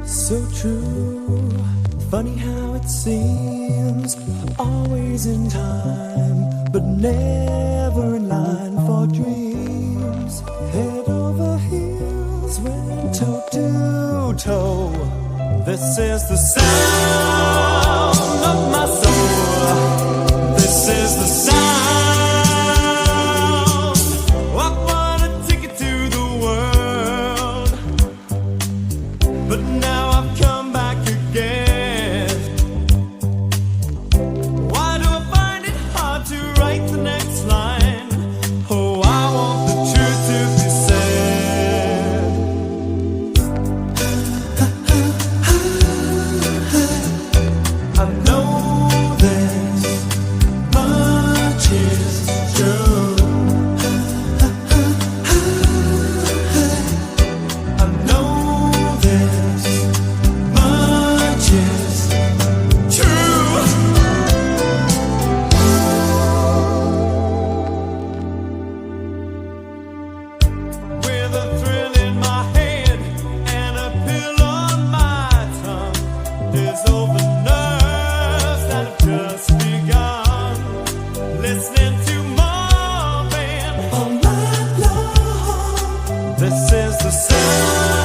So true, funny how it seems, always in time, but never in line for dreams. Head over heels, went toe to toe. This is the sound of my soul. This is the sound. I want a ticket to the world, but now I've come back again. Why do I find it hard to write the next line? Oh, I want the truth to be said. I know this much is true. I know this much is true. With a thrill in my head and a pill on my tongue, there's over nerves that have just begun. Listening to Marvin all night long. This is the sound